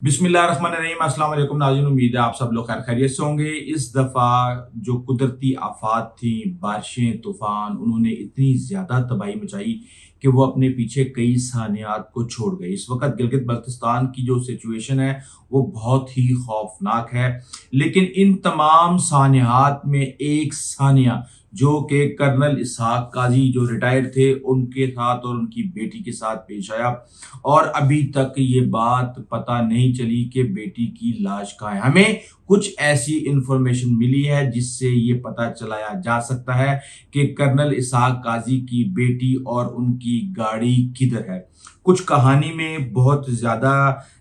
बिस्मिल्लाहिर्रहमानिर्रहीम। अस्सलाम वालेकुम नाज़रीन, उम्मीद है आप सब लोग खैर खैरियत से होंगे। इस दफ़ा जो कुदरती आफात थी, बारिशें, तूफान, उन्होंने इतनी ज़्यादा तबाही मचाई कि वो अपने पीछे कई सानियात को छोड़ गए। इस वक्त गिलगित बल्तिस्तान की जो सिचुएशन है वो बहुत ही खौफनाक है, लेकिन इन तमाम सानियात में एक सानिया जो कि कर्नल इसहाक काजी जो रिटायर थे उनके साथ और उनकी बेटी के साथ पेश आया, और अभी तक ये बात पता नहीं चली कि बेटी की लाश कहाँ है। हमें कुछ ऐसी इंफॉर्मेशन मिली है जिससे ये पता चलाया जा सकता है कि कर्नल इसहाक काजी की बेटी और उनकी गाड़ी किधर है। कुछ कहानी में बहुत ज़्यादा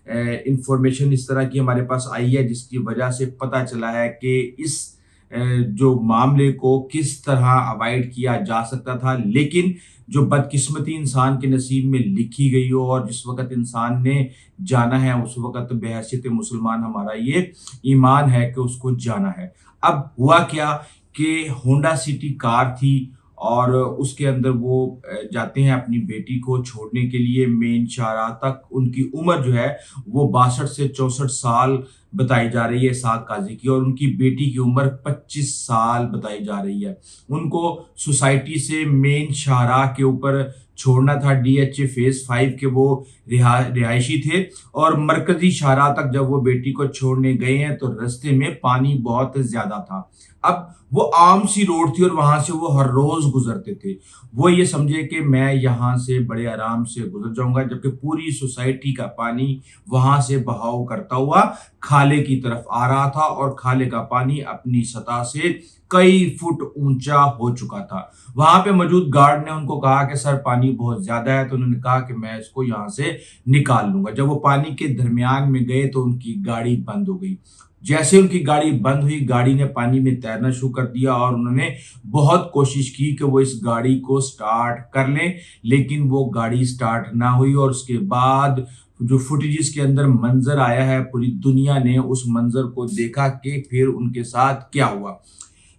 इंफॉर्मेशन इस तरह की हमारे पास आई है जिसकी वजह से पता चला है कि इस जो मामले को किस तरह अवॉइड किया जा सकता था, लेकिन जो बदकिस्मती इंसान के नसीब में लिखी गई हो और जिस वक़्त इंसान ने जाना है उस वक़्त बहैसियत मुसलमान हमारा ये ईमान है कि उसको जाना है। अब हुआ क्या कि होंडा सिटी कार थी और उसके अंदर वो जाते हैं अपनी बेटी को छोड़ने के लिए मेन शाहराह तक। उनकी उम्र जो है वो 62 से 64 साल बताई जा रही है इसहाक काजी की, और उनकी बेटी की उम्र 25 साल बताई जा रही है। उनको सोसाइटी से मेन शाहराह के ऊपर छोड़ना था, डीएचए फेज 5 के वो रिहायशी थे, और मरकजी शाहराह तक जब वो बेटी को छोड़ने गए हैं तो रास्ते में पानी बहुत ज्यादा था। अब वो आम सी रोड थी और वहां से वो हर रोज गुजरते थे। वो ये समझे कि मैं यहाँ से बड़े आराम से गुजर जाऊंगा, जबकि पूरी सोसाइटी का पानी वहां से बहाव करता हुआ खाले की तरफ आ रहा था, और खाले का पानी अपनी सतह से कई फुट ऊंचा हो चुका था। वहां पे मौजूद गार्ड ने उनको कहा कि सर पानी बहुत ज्यादा है, तो उन्होंने कहा कि मैं इसको यहाँ से निकाल लूंगा। जब वो पानी के दरमियान में गए तो उनकी गाड़ी बंद हो गई। जैसे उनकी गाड़ी बंद हुई, गाड़ी ने पानी में तैरना शुरू कर दिया और उन्होंने बहुत कोशिश की कि वो इस गाड़ी को स्टार्ट कर लें, लेकिन वो गाड़ी स्टार्ट ना हुई। और उसके बाद जो फुटेजेस के अंदर मंजर आया है, पूरी दुनिया ने उस मंजर को देखा कि फिर उनके साथ क्या हुआ।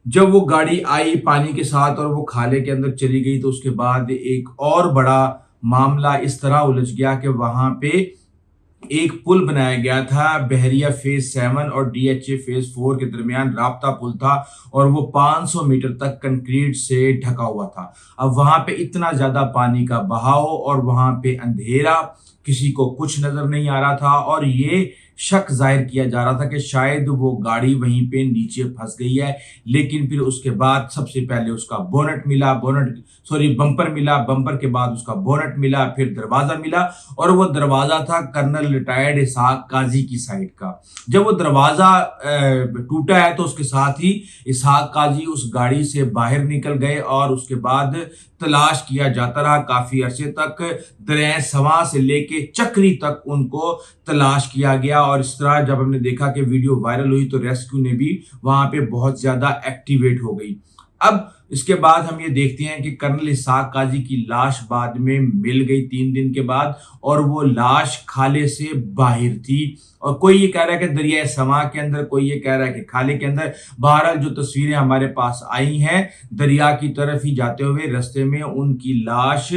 जब वो गाड़ी आई पानी के साथ और वो खाले के अंदर चली गई, तो उसके बाद एक और बड़ा मामला इस तरह उलझ गया कि वहां पे एक पुल बनाया गया था, बहरिया फेज 7 और डीएचए फेज 4 के दरमियान राब्ता पुल था, और वो 500 मीटर तक कंक्रीट से ढका हुआ था। अब वहां पे इतना ज्यादा पानी का बहाव और वहां पे अंधेरा, किसी को कुछ नजर नहीं आ रहा था, और ये शक जाहिर किया जा रहा था कि शायद वो गाड़ी वहीं पे नीचे फंस गई है। लेकिन फिर उसके बाद सबसे पहले उसका बोनट मिला, बम्पर मिला, बम्पर के बाद उसका बोनट मिला, फिर दरवाजा मिला, और वो दरवाजा था कर्नल रिटायर्ड इसहाक काजी की साइड का। जब वो दरवाजा टूटा है तो उसके साथ ही इसहाक काजी उस गाड़ी से बाहर निकल गए, और उसके बाद तलाश किया जाता रहा काफी अरसे तक। दरिया सवा से लेके चक्री तक उनको तलाश किया गया, और इस तरह जब हमने देखा कि वीडियो वायरल हुई तो रेस्क्यू ने भी वहां पे बहुत ज्यादा एक्टिवेट हो गई। अब इसके बाद हम ये देखते हैं कि कर्नल इसहाक काजी की लाश बाद में मिल गई 3 दिन के बाद, और वो लाश खाले से बाहर थी। और कोई ये कह रहा है कि दरिया समा के अंदर, कोई ये कह रहा है कि खाले के अंदर। बहरहाल जो तस्वीरें हमारे पास आई हैं, दरिया की तरफ ही जाते हुए रास्ते में उनकी लाश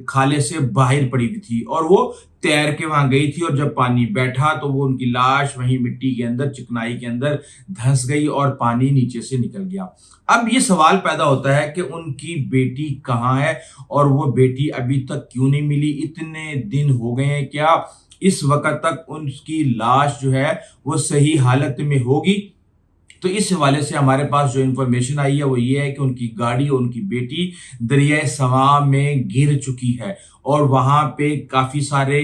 खाले से बाहर पड़ी हुई थी, और वो तैर के वहां गई थी, और जब पानी बैठा तो वो उनकी लाश वहीं मिट्टी के अंदर, चिकनाई के अंदर धंस गई और पानी नीचे से निकल गया। अब ये सवाल पैदा होता है कि उनकी बेटी कहाँ है, और वो बेटी अभी तक क्यों नहीं मिली। इतने दिन हो गए हैं, क्या इस वक्त तक उनकी लाश जो है वो सही हालत में होगी? तो इस हवाले से हमारे पास जो इंफॉर्मेशन आई है वो ये है कि उनकी गाड़ी और उनकी बेटी दरिया समा में गिर चुकी है, और वहां पे काफी सारे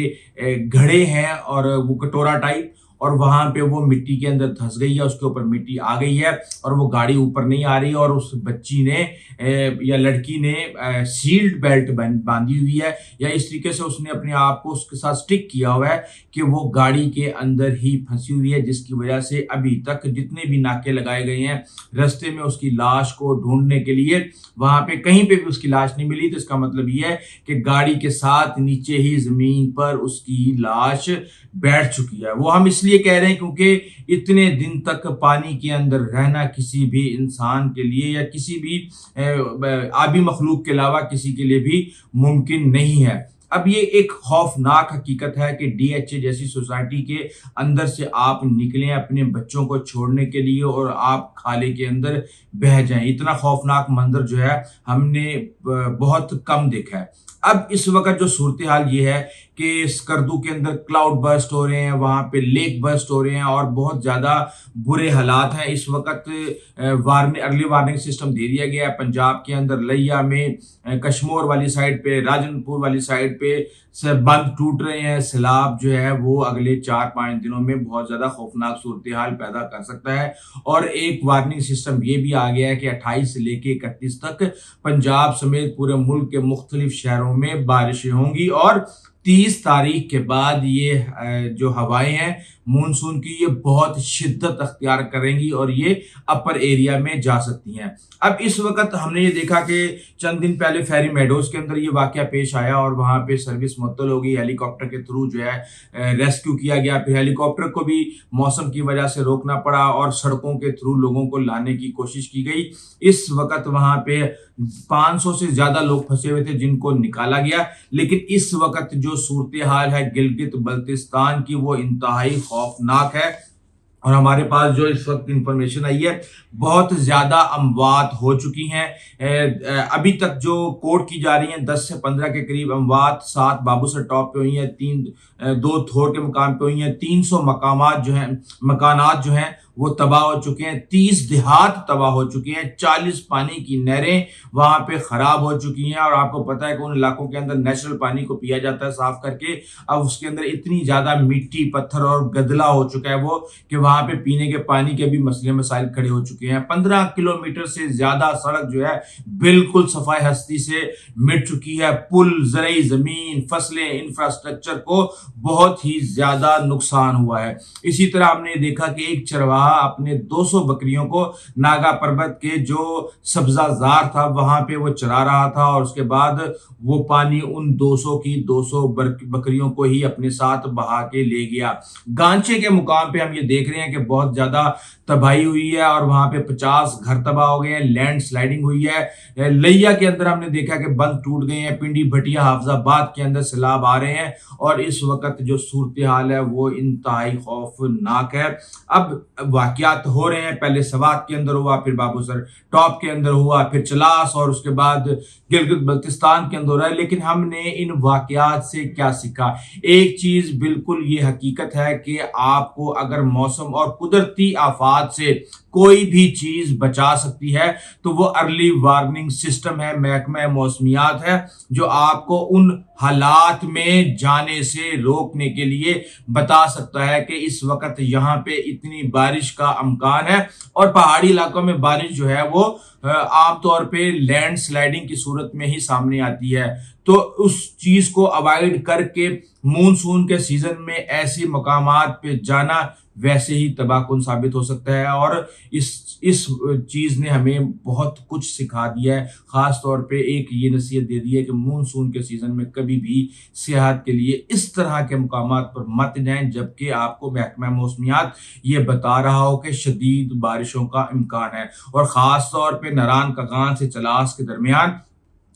घड़े हैं और वो कटोरा टाइप, और वहां पे वो मिट्टी के अंदर धंस गई है, उसके ऊपर मिट्टी आ गई है, और वो गाड़ी ऊपर नहीं आ रही है। और उस बच्ची ने या लड़की ने सील्ड बेल्ट बांधी हुई है, या इस तरीके से उसने अपने आप को उसके साथ स्टिक किया हुआ है कि वो गाड़ी के अंदर ही फंसी हुई है, जिसकी वजह से अभी तक जितने भी नाके लगाए गए हैं रास्ते में उसकी लाश को ढूंढने के लिए, वहां पे कहीं पे भी उसकी लाश नहीं मिली। तो इसका मतलब ये है कि गाड़ी के साथ नीचे ही जमीन पर उसकी लाश बैठ चुकी है। वो हम इसलिए कह रहे हैं क्योंकि इतने दिन तक पानी के अंदर रहना किसी भी इंसान के लिए या किसी भी आबी मखलूक के अलावा किसी के लिए भी मुमकिन नहीं है। اب یہ ایک خوفناک حقیقت ہے کہ ڈی ایچ اے جیسی سوسائٹی کے اندر سے آپ نکلیں اپنے بچوں کو چھوڑنے کے لیے اور آپ کھالے کے اندر بہہ جائیں. اتنا خوفناک منظر جو ہے ہم نے بہت کم دیکھا ہے. اب اس وقت جو صورتحال یہ ہے کہ اسکردو کے اندر کلاؤڈ برسٹ ہو رہے ہیں, وہاں پہ لیک برسٹ ہو رہے ہیں اور بہت زیادہ برے حالات ہیں. اس وقت ارلی وارننگ سسٹم دے دیا گیا ہے پنجاب کے اندر, لیا میں, کشمور والی سائڈ پہ, راجن پور والی سائڈ پہ بند ٹوٹ رہے ہیں. سیلاب جو ہے وہ اگلے 4-5 دنوں میں بہت زیادہ خوفناک صورتحال پیدا کر سکتا ہے. اور ایک وارننگ سسٹم یہ بھی آ گیا ہے کہ 28 سے لے کے 31 تک پنجاب سمیت پورے ملک کے مختلف شہروں میں بارشیں ہوں گی, اور 30 تاریخ کے بعد یہ جو ہوائیں ہیں مونسون کی یہ بہت شدت اختیار کریں گی اور یہ اپر ایریا میں جا سکتی ہیں. اب اس وقت ہم نے یہ دیکھا کہ چند دن پہلے فیری میڈوز کے اندر یہ واقعہ پیش آیا اور وہاں پہ سروس معطل ہو گئی, ہیلی کاپٹر کے تھرو جو ہے ریسکیو کیا گیا. پھر ہیلی کاپٹر کو بھی موسم کی وجہ سے روکنا پڑا اور سڑکوں کے تھرو لوگوں کو لانے کی کوشش کی گئی. اس وقت وہاں پہ 500 سے زیادہ لوگ پھنسے ہوئے تھے جن کو نکالا گیا. لیکن اس وقت جو صورتحال ہے گلگت بلتستان کی وہ انتہائی خوفناک ہے, اور ہمارے پاس جو اس وقت انفارمیشن آئی ہے بہت زیادہ اموات ہو چکی ہیں. ابھی تک جو کوٹ کی جا رہی ہیں 10 سے 15 کے قریب اموات, 7 بابو سر ٹاپ پہ ہوئی ہیں, 2 تھور کے مقام پہ ہوئی ہیں, 300 مکانات جو ہیں وہ تباہ ہو چکے ہیں, 30 دیہات تباہ ہو چکے ہیں, 40 پانی کی نہریں وہاں پہ خراب ہو چکی ہیں. اور آپ کو پتہ ہے کہ ان علاقوں کے اندر نیچرل پانی کو پیا جاتا ہے صاف کر کے, اب اس کے اندر اتنی زیادہ مٹی پتھر اور گدلا ہو چکا ہے وہ کہ وہاں پہ پینے کے پانی کے بھی مسئلے مسائل کھڑے ہو چکے ہیں. 15 کلومیٹر سے زیادہ سڑک جو ہے بالکل صفائی ہستی سے مٹ چکی ہے. پل, زرعی زمین, فصلیں, انفراسٹرکچر کو بہت ہی زیادہ نقصان ہوا ہے. اسی طرح ہم نے دیکھا کہ ایک چرواہا اپنے 200 بکریوں کو ناگا پربت کے جو سبزہ زار تھا وہاں پہ وہ چرا رہا تھا, اور اس کے بعد وہ پانی ان 200 بکریوں کو ہی اپنے ساتھ بہا کے لے گیا. گانچے کے مقام پہ ہم یہ دیکھ رہے ہیں کہ بہت زیادہ تباہی ہوئی ہے اور وہاں پہ 50 گھر تباہ ہو گئے ہیں, لینڈ سلائڈنگ ہوئی ہے. لیا کے اندر ہم نے دیکھا کہ بند ٹوٹ گئے ہیں, پنڈی بھٹیا حافظ آباد کے اندر سیلاب آ رہے ہیں, اور اس وقت جو صورتحال ہے وہ انتہائی خوفناک ہے. اب واقعات ہو رہے ہیں, پہلے سوات کے اندر ہوا, پھر بابو سر ٹاپ کے اندر ہوا, پھر چلاس, اور اس کے بعد گلگت بلتستان کے اندر ہو رہا ہے. لیکن ہم نے ان واقعات سے کیا سیکھا؟ ایک چیز بالکل یہ حقیقت ہے کہ آپ کو اگر موسم اور قدرتی آفات سے کوئی بھی چیز بچا سکتی ہے تو وہ ارلی وارننگ سسٹم ہے, محکمہ موسمیات ہے, جو آپ کو ان حالات میں جانے سے روکنے کے لیے بتا سکتا ہے کہ اس وقت یہاں پہ اتنی بارش کا امکان ہے. اور پہاڑی علاقوں میں بارش جو ہے وہ عام طور پہ لینڈ سلائڈنگ کی صورت میں ہی سامنے آتی ہے, تو اس چیز کو اوائڈ کر کے مونسون کے سیزن میں ایسی مقامات پہ جانا ویسے ہی تباہ کن ثابت ہو سکتا ہے. اور اس چیز نے ہمیں بہت کچھ سکھا دیا ہے, خاص طور پہ ایک یہ نصیحت دے دی ہے کہ مونسون کے سیزن میں کبھی بھی سیاحت کے لیے اس طرح کے مقامات پر مت جائیں جبکہ آپ کو محکمہ موسمیات یہ بتا رہا ہو کہ شدید بارشوں کا امکان ہے. اور خاص طور پہ نران کغان سے چلاس کے درمیان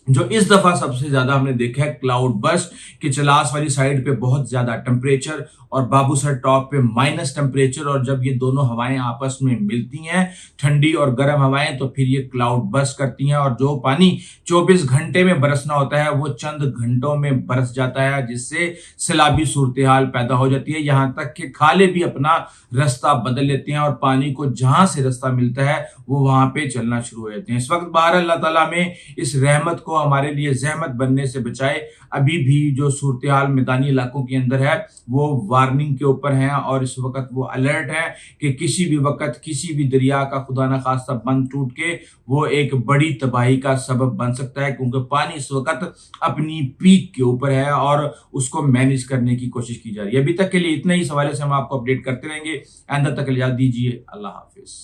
جو اس دفعہ سب سے زیادہ ہم نے دیکھا ہے کلاؤڈ برسٹ, کہ چلاس والی سائڈ پہ بہت زیادہ ٹمپریچر اور بابو سر ٹاپ پہ مائنس ٹمپریچر, اور جب یہ دونوں ہوائیں آپس میں ملتی ہیں ٹھنڈی اور گرم ہوائیں تو پھر یہ کلاؤڈ برسٹ کرتی ہیں, اور جو پانی 24 گھنٹے میں برسنا ہوتا ہے وہ چند گھنٹوں میں برس جاتا ہے, جس سے سیلابی صورتحال پیدا ہو جاتی ہے. یہاں تک کہ کھالے بھی اپنا رستہ بدل لیتے ہیں اور پانی کو جہاں سے رستہ ملتا ہے وہ وہاں پہ چلنا شروع ہو جاتے ہیں. اس وقت باہر اللہ تعالیٰ میں اس رحمت کو ہمارے لیے زحمت بننے سے بچائے. ابھی بھی جو صورتحال میدانی علاقوں کے اندر ہے وہ وارننگ کے اوپر ہیں, اور اس وقت وہ الرٹ ہے کہ کسی بھی وقت کسی بھی دریا کا خدا نہ خواستہ بند ٹوٹ کے وہ ایک بڑی تباہی کا سبب بن سکتا ہے, کیونکہ پانی اس وقت اپنی پیک کے اوپر ہے اور اس کو مینیج کرنے کی کوشش کی جا رہی ہے. ابھی تک کے لیے اتنا ہی. اس حوالے سے ہم آپ کو اپڈیٹ کرتے رہیں گے. آئندہ تک اجازت دیجیے. اللہ حافظ.